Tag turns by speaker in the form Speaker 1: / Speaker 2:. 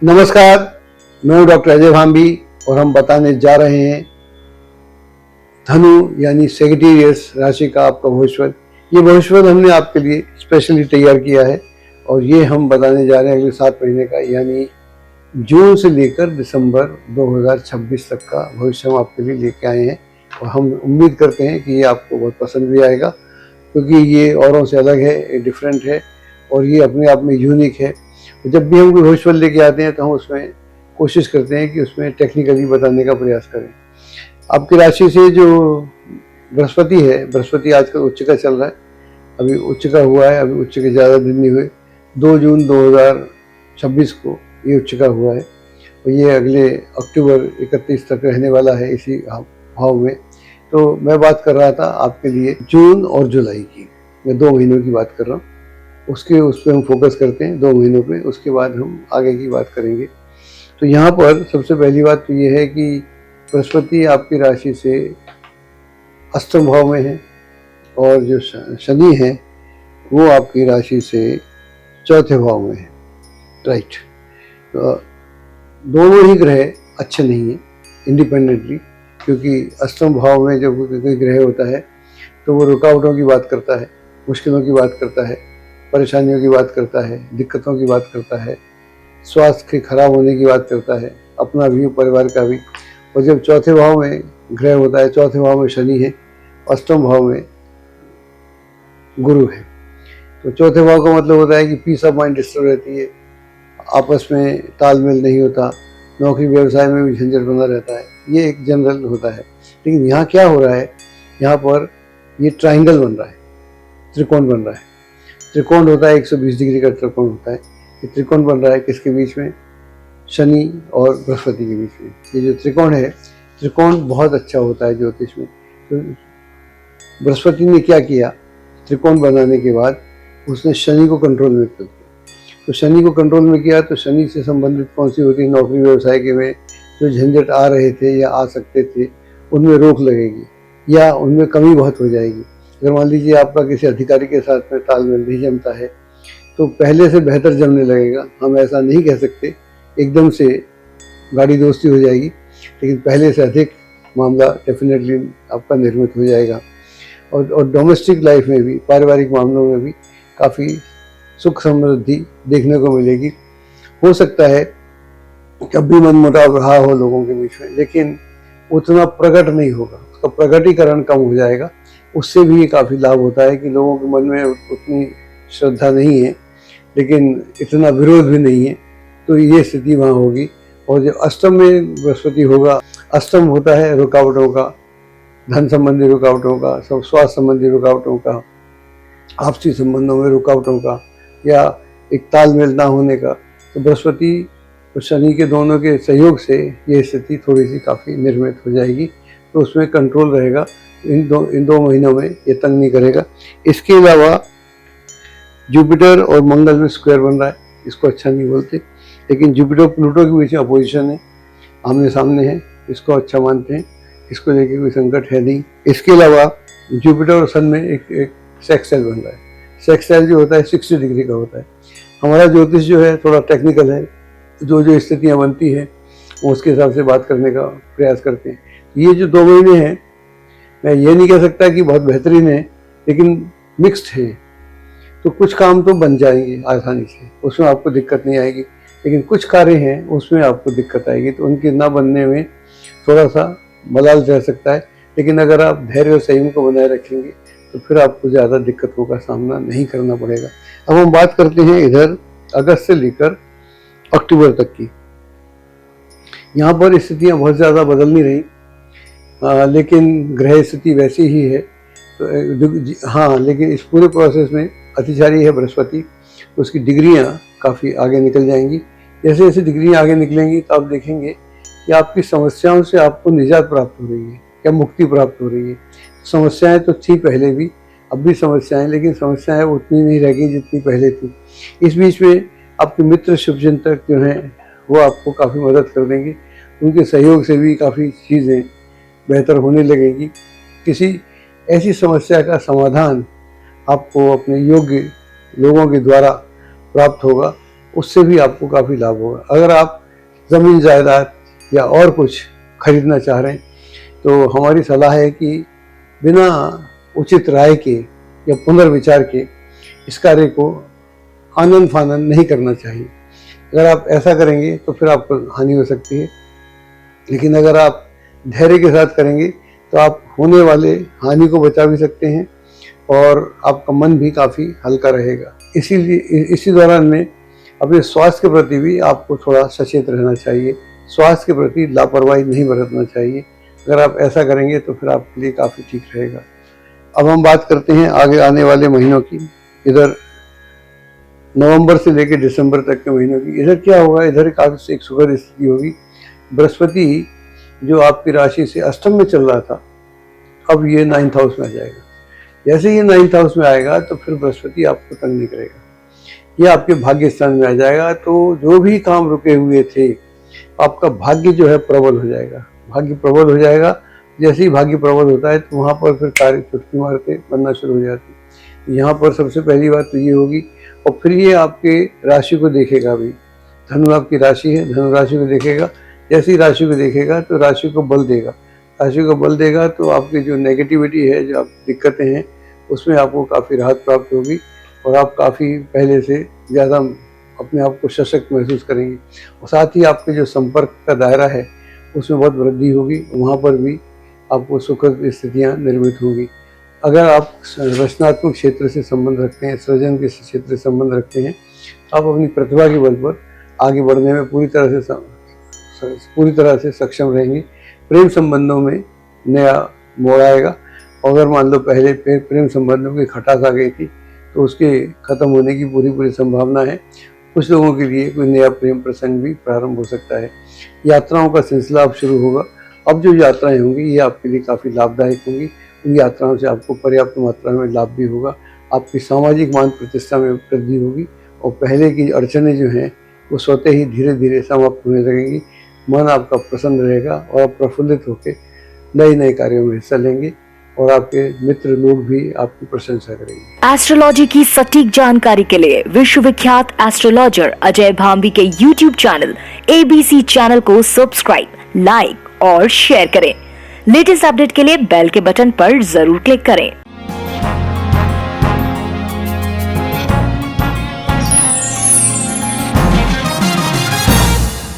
Speaker 1: नमस्कार, मैं हूं डॉक्टर अजय भांबी और हम बताने जा रहे हैं धनु यानी सेजिटेरियस राशि का आपका भविष्यवाणी। ये भविष्यवाणी हमने आपके लिए स्पेशली तैयार किया है और ये हम बताने जा रहे हैं अगले 7 महीने का, यानी जून से लेकर दिसंबर 2026 तक का भविष्य हम आपके लिए लेके आए हैं। और हम उम्मीद करते हैं कि ये आपको बहुत पसंद भी आएगा, क्योंकि ये औरों से अलग है, डिफरेंट है और ये अपने आप में यूनिक है। जब भी हम कोई भविष्यवाणी लेके आते हैं तो हम उसमें कोशिश करते हैं कि उसमें टेक्निकली बताने का प्रयास करें। आपकी राशि से जो बृहस्पति है, बृहस्पति आजकल उच्च का चल रहा है, अभी उच्च का हुआ है, अभी उच्च के ज़्यादा दिन नहीं हुए। 2 जून 2026 को ये उच्च का हुआ है और ये अगले अक्टूबर 31 तक रहने वाला है इसी भाव में। तो मैं बात कर रहा था आपके लिए जून और जुलाई की, मैं 2 महीनों की बात कर रहा हूँ। उस पर हम फोकस करते हैं 2 महीनों पे, उसके बाद हम आगे की बात करेंगे। तो यहाँ पर सबसे पहली बात तो ये है कि बृहस्पति आपकी राशि से अष्टम भाव में है और जो शनि है वो आपकी राशि से चौथे भाव में है। राइट, तो दोनों ही ग्रह अच्छे नहीं हैं इंडिपेंडेंटली, क्योंकि अष्टम भाव में जब कोई ग्रह होता है तो वो रुकावटों की बात करता है, मुश्किलों की बात करता है, परेशानियों की बात करता है, दिक्कतों की बात करता है, स्वास्थ्य के खराब होने की बात करता है, अपना भी परिवार का भी। और जब चौथे भाव में ग्रह होता है, चौथे भाव में शनि है, अष्टम भाव में गुरु है, तो चौथे भाव का मतलब होता है कि पीस ऑफ माइंड डिस्टर्ब रहती है, आपस में तालमेल नहीं होता, नौकरी व्यवसाय में भी झंझट बना रहता है। ये एक जनरल होता है। लेकिन यहाँ क्या हो रहा है, यहाँ पर ये ट्राइंगल बन रहा है, त्रिकोण बन रहा है। त्रिकोण होता है 120 डिग्री का त्रिकोण होता है। ये त्रिकोण बन रहा है किसके बीच में? शनि और बृहस्पति के बीच में। ये जो त्रिकोण है, त्रिकोण बहुत अच्छा होता है ज्योतिष में। तो बृहस्पति ने क्या किया, त्रिकोण बनाने के बाद उसने शनि को कंट्रोल में कर दिया। तो शनि को कंट्रोल में किया तो शनि से संबंधित कौन सी होती है, नौकरी व्यवसाय के में जो झंझट आ रहे थे या आ सकते थे उनमें रोक लगेगी या उनमें कमी बहुत हो जाएगी। अगर मान लीजिए आपका किसी अधिकारी के साथ में तालमेल नहीं जमता है तो पहले से बेहतर जमने लगेगा। हम ऐसा नहीं कह सकते एकदम से गाड़ी दोस्ती हो जाएगी, लेकिन पहले से अधिक मामला डेफिनेटली आपका निर्मित हो जाएगा। और डोमेस्टिक लाइफ में भी, पारिवारिक मामलों में भी काफ़ी सुख समृद्धि देखने को मिलेगी। हो सकता है कभी मनमुटाव रहा हो लोगों के बीच में, लेकिन उतना प्रकट नहीं होगा, उसका प्रकटीकरण कम हो जाएगा। उससे भी काफ़ी लाभ होता है कि लोगों के मन में उतनी श्रद्धा नहीं है, लेकिन इतना विरोध भी नहीं है, तो ये स्थिति वहाँ होगी। और जो अष्टम में बृहस्पति होगा, अष्टम होता है रुकावटों का, धन संबंधी रुकावटों का, सब स्वास्थ्य संबंधी रुकावटों का, आपसी संबंधों में रुकावटों का, या एक तालमेल ना होने का। तो बृहस्पति और शनि के दोनों के सहयोग से ये स्थिति थोड़ी सी काफ़ी निर्मित हो जाएगी, तो उसमें कंट्रोल रहेगा। इन दो महीनों में ये तंग नहीं करेगा। इसके अलावा जुपिटर और मंगल में स्क्वायर बन रहा है, इसको अच्छा नहीं बोलते, लेकिन जुपिटर प्लूटो के बीच में अपोजिशन है, आमने सामने है, इसको अच्छा मानते हैं, इसको लेके कोई संकट है नहीं। इसके अलावा जुपिटर और सन में एक सेक्सटाइल बन रहा है। सेक्सटाइल जो होता है 60 डिग्री का होता है। हमारा ज्योतिष जो है थोड़ा टेक्निकल है, जो स्थितियाँ बनती हैं उसके हिसाब से बात करने का प्रयास करते हैं। ये जो 2 महीने हैं, मैं ये नहीं कह सकता कि बहुत बेहतरीन है, लेकिन मिक्स्ड है। तो कुछ काम तो बन जाएंगे आसानी से, उसमें आपको दिक्कत नहीं आएगी, लेकिन कुछ कार्य हैं उसमें आपको दिक्कत आएगी, तो उनके ना बनने में थोड़ा सा मलाल रह सकता है। लेकिन अगर आप धैर्य और संयम को बनाए रखेंगे तो फिर आपको ज़्यादा दिक्कतों का सामना नहीं करना पड़ेगा। अब हम बात करते हैं इधर अगस्त से लेकर अक्टूबर तक की। यहाँ पर स्थितियाँ बहुत ज़्यादा बदल नहीं रही, लेकिन ग्रह स्थिति वैसी ही है। तो हाँ, लेकिन इस पूरे प्रोसेस में अतिचारी है बृहस्पति, तो उसकी डिग्रियाँ काफ़ी आगे निकल जाएंगी। जैसे जैसे डिग्रियाँ आगे निकलेंगी तो आप देखेंगे कि आपकी समस्याओं से आपको निजात प्राप्त हो रही है या मुक्ति प्राप्त हो रही है। समस्याएं तो थी पहले भी, अब भी समस्याएं, लेकिन समस्याएं उतनी नहीं रह गई जितनी पहले थी। इस बीच में आपके मित्र शुभचिंतक जो हैं वो आपको काफ़ी मदद कर देंगे, उनके सहयोग से भी काफ़ी चीज़ें बेहतर होने लगेगी। किसी ऐसी समस्या का समाधान आपको अपने योग्य लोगों के द्वारा प्राप्त होगा उससे भी आपको काफ़ी लाभ होगा। अगर आप ज़मीन जायदाद या और कुछ खरीदना चाह रहे हैं तो हमारी सलाह है कि बिना उचित राय के या पुनर्विचार के इस कार्य को आनन फानन नहीं करना चाहिए। अगर आप ऐसा करेंगे तो फिर आपको हानि हो सकती है, लेकिन अगर आप धैर्य के साथ करेंगे तो आप होने वाले हानि को बचा भी सकते हैं और आपका मन भी काफ़ी हल्का रहेगा। इसीलिए इसी दौरान में अपने स्वास्थ्य के प्रति भी आपको थोड़ा सचेत रहना चाहिए। स्वास्थ्य के प्रति लापरवाही नहीं बरतना चाहिए। अगर आप ऐसा करेंगे तो फिर आपके लिए काफ़ी ठीक रहेगा। अब हम बात करते हैं आगे आने वाले महीनों की। इधर नवंबर से लेकर दिसंबर तक के महीनों की इधर क्या होगा, इधर काफ़ी एक सुखद स्थिति होगी। बृहस्पति जो आपकी राशि से अष्टम में चल रहा था, अब ये 9th हाउस में आ जाएगा। जैसे ये 9th हाउस में आएगा तो फिर बृहस्पति आपको तंग नहीं करेगा, ये आपके भाग्य स्थान में आ जाएगा। तो जो भी काम रुके हुए थे, आपका भाग्य जो है प्रबल हो जाएगा। भाग्य प्रबल हो जाएगा। जैसे ही भाग्य प्रबल होता है तो वहाँ पर फिर कार्य चुटकी मार के बनना शुरू हो जाती है। यहाँ पर सबसे पहली बात तो ये होगी, और फिर ये आपके राशि को देखेगा भी। धनु आपकी राशि है, धनु राशि को देखेगा। जैसी राशि को देखेगा तो राशि को बल देगा। राशि को बल देगा तो आपकी जो नेगेटिविटी है, जो आप दिक्कतें हैं, उसमें आपको काफ़ी राहत प्राप्त होगी और आप काफ़ी पहले से ज़्यादा अपने आप को सशक्त महसूस करेंगे। और साथ ही आपके जो संपर्क का दायरा है उसमें बहुत वृद्धि होगी। वहाँ पर भी आपको सुखद स्थितियाँ निर्मित होंगी। अगर आप रचनात्मक क्षेत्र से संबंध रखते हैं, सृजन के क्षेत्र से संबंध रखते हैं, आप अपनी प्रतिभा के बल पर आगे बढ़ने में पूरी तरह से सक्षम रहेंगे। प्रेम संबंधों में नया मोड़ आएगा। अगर मान लो पहले प्रेम संबंधों की खटास आ गई थी तो उसके खत्म होने की पूरी संभावना है। कुछ लोगों के लिए कोई नया प्रेम प्रसंग भी प्रारंभ हो सकता है। यात्राओं का सिलसिला अब शुरू होगा। अब जो यात्राएं होंगी ये आपके लिए काफ़ी लाभदायक होंगी। उन यात्राओं से आपको पर्याप्त मात्रा में लाभ भी होगा। आपकी सामाजिक मान प्रतिष्ठा में वृद्धि होगी और पहले की अड़चनें जो हैं वो स्वतः ही धीरे धीरे समाप्त होने लगेंगी। मन आपका प्रसन्न रहेगा और आप प्रफुल्लित होकर नए कार्यों में हिस्सा लेंगे और आपके मित्र लोग भी आपकी प्रशंसा करेंगे।
Speaker 2: एस्ट्रोलॉजी की सटीक जानकारी के लिए विश्वविख्यात एस्ट्रोलॉजर अजय भांबी के YouTube चैनल ABC चैनल को सब्सक्राइब, लाइक और शेयर करें। लेटेस्ट अपडेट के लिए बेल के बटन पर जरूर क्लिक करें।